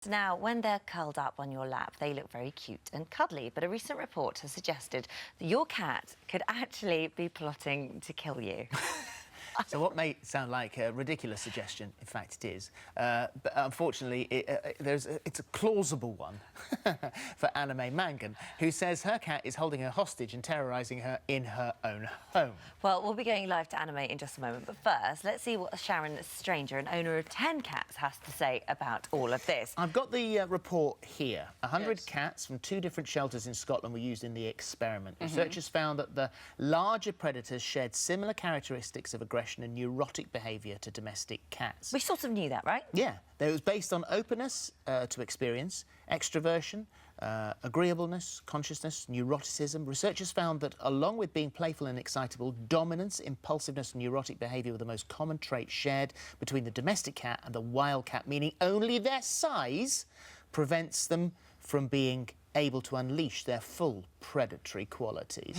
Now, when they're curled up on your lap, they look very cute and cuddly, but a recent report has suggested that your cat could actually be plotting to kill you. So what may sound like a ridiculous suggestion, in fact it is, but unfortunately it's a plausible one for Anna May Mangan, who says her cat is holding her hostage and terrorising her in her own home. Well, we'll be going live to Anna May in just a moment, but first, let's see what Sharon Stranger, an owner of 10 cats, has to say about all of this. I've got the report here. 100 cats from 2 different shelters in Scotland were used in the experiment. Researchers found that the larger predators shared similar characteristics of aggression and neurotic behaviour to domestic cats. We sort of knew that, right? Yeah. It was based on openness to experience, extroversion, agreeableness, consciousness, neuroticism. Researchers found that, along with being playful and excitable, dominance, impulsiveness and neurotic behaviour were the most common traits shared between the domestic cat and the wild cat, meaning only their size prevents them from being able to unleash their full predatory qualities.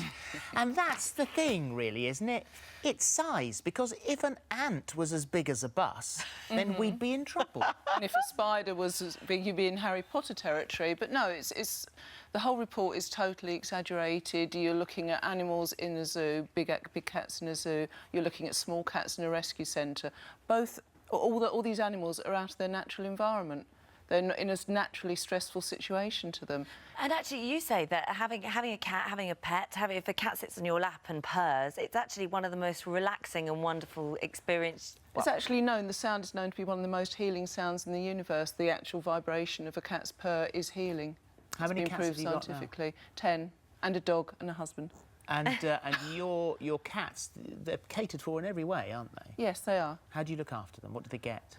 And that's the thing, really, isn't it? It's size, because if an ant was as big as a bus, then we'd be in trouble. And if a spider was as big, you'd be in Harry Potter territory. But no, it's the whole report is totally exaggerated. You're looking at animals in a zoo, big cats in a zoo. You're looking at small cats in a rescue centre. All these animals are out of their natural environment. They're in a naturally stressful situation to them. And actually, you say that having a cat, having a pet, if a cat sits on your lap and purrs, it's actually one of the most relaxing and wonderful experiences. It's actually known, the sound is known to be one of the most healing sounds in the universe. The actual vibration of a cat's purr is healing. How many cats have you got now? Scientifically. 10, and a dog and a husband. And your cats, they're catered for in every way, aren't they? Yes, they are. How do you look after them? What do they get?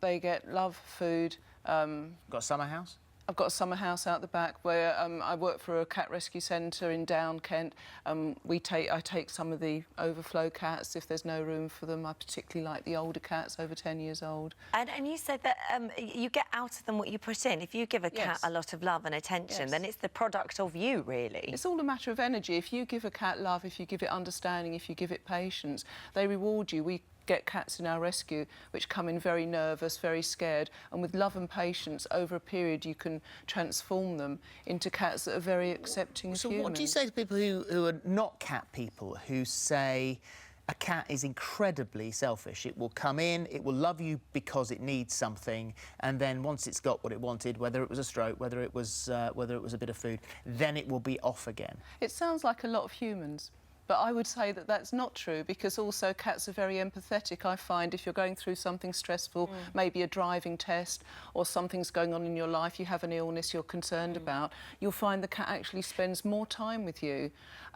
They get love, food. Got a summer house? I've got a summer house out the back where I work for a cat rescue centre in Down, Kent. I take some of the overflow cats if there's no room for them. I particularly like the older cats, over 10 years old. And you said that you get out of them what you put in. If you give a cat a lot of love and attention, then it's the product of you, really. It's all a matter of energy. If you give a cat love, if you give it understanding, if you give it patience, they reward you. We get cats in our rescue which come in very nervous, very scared, and with love and patience over a period you can transform them into cats that are very accepting of humans. So what do you say to people who are not cat people, who say a cat is incredibly selfish? It will come in, it will love you because it needs something, and then once it's got what it wanted, whether it was a stroke, whether it was a bit of food, then it will be off again. It sounds like a lot of humans. But I would say that that's not true, because also cats are very empathetic. I find if you're going through something stressful, maybe a driving test or something's going on in your life, you have an illness you're concerned about, you'll find the cat actually spends more time with you,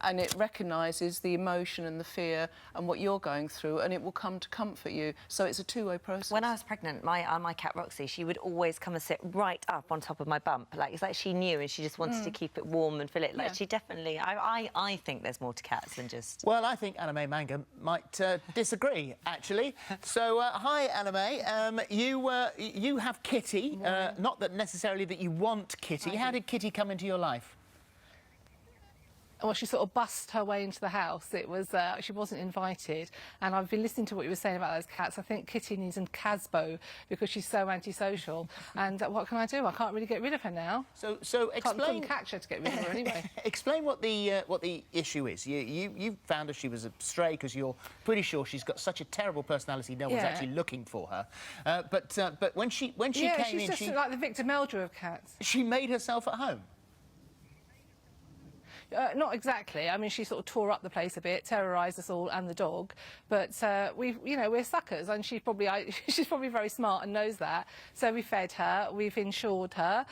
and it recognises the emotion and the fear and what you're going through, and it will come to comfort you. So it's a two-way process. When I was pregnant, my cat Roxy, she would always come and sit right up on top of my bump. Like, it's like she knew and she just wanted to keep it warm and fill it. Like, she definitely... I think there's more to cats than just... Well, I think Anna May Mangan might disagree, actually. So, hi, Anna May. You have Kitty. Not that necessarily that you want Kitty. How did Kitty come into your life? Well, she sort of bussed her way into the house. It was she wasn't invited, and I've been listening to what you were saying about those cats. I think Kitty needs a Casbo because she's so antisocial. And what can I do? I can't really get rid of her now. So explain. Couldn't catch her to get rid of her anyway. Explain what the issue is. You found her. She was a stray because you're pretty sure she's got such a terrible personality. No one's actually looking for her. But when she came in, she's just like the Victor Meldrew of cats. She made herself at home. Not exactly. I mean, she sort of tore up the place a bit, terrorised us all and the dog. But we're suckers, and she's probably very smart and knows that. So we fed her, we've insured her,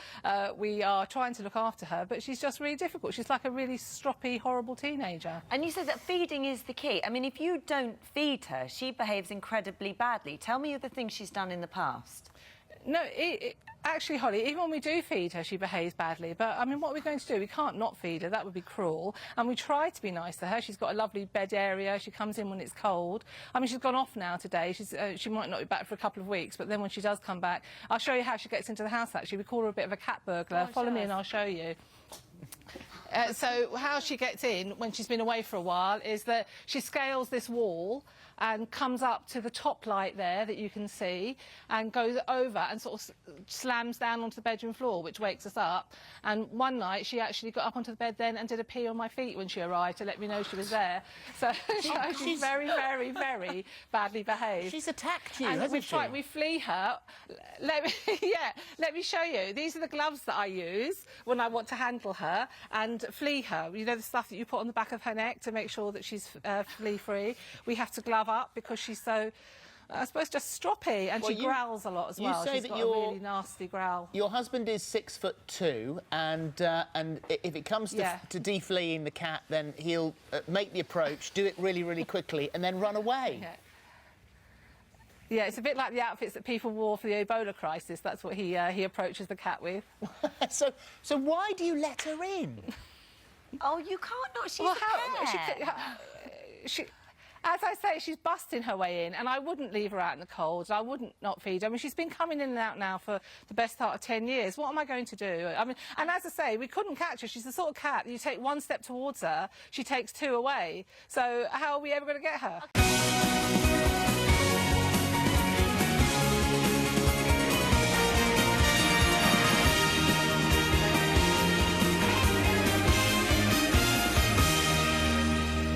we are trying to look after her, but she's just really difficult. She's like a really stroppy, horrible teenager. And you said that feeding is the key. I mean, if you don't feed her, she behaves incredibly badly. Tell me of the things she's done in the past. No, actually, Holly, even when we do feed her, she behaves badly. But, I mean, what are we going to do? We can't not feed her. That would be cruel. And we try to be nice to her. She's got a lovely bed area. She comes in when it's cold. I mean, she's gone off now today. She might not be back for a couple of weeks, but then when she does come back, I'll show you how she gets into the house, actually. We call her a bit of a cat burglar. Follow me and I'll show you. So how she gets in when she's been away for a while is that she scales this wall and comes up to the top light there that you can see and goes over and sort of slams slams down onto the bedroom floor, which wakes us up. And one night she actually got up onto the bed then and did a pee on my feet when she arrived to let me know she was there. So she's very, very, very badly behaved. She's attacked you, and hasn't she? We flee her. Let me show you. These are the gloves that I use when I want to handle her and flee her. You know, the stuff that you put on the back of her neck to make sure that she's flea-free. We have to glove up because she's so, I suppose, just stroppy, and she growls a lot as well. She's got a really nasty growl. Your husband is 6'2", and if it comes to de-fleeing the cat, then he'll make the approach, do it really, really quickly, and then run away. Yeah. Yeah, it's a bit like the outfits that people wore for the Ebola crisis. That's what he approaches the cat with. So why do you let her in? Oh, you can't not. She's Well, a cat. As I say, she's busting her way in, and I wouldn't leave her out in the cold. I wouldn't not feed her. I mean, she's been coming in and out now for the best part of 10 years. What am I going to do? I mean, and as I say, we couldn't catch her. She's the sort of cat that you take one step towards her, she takes two away. So how are we ever going to get her?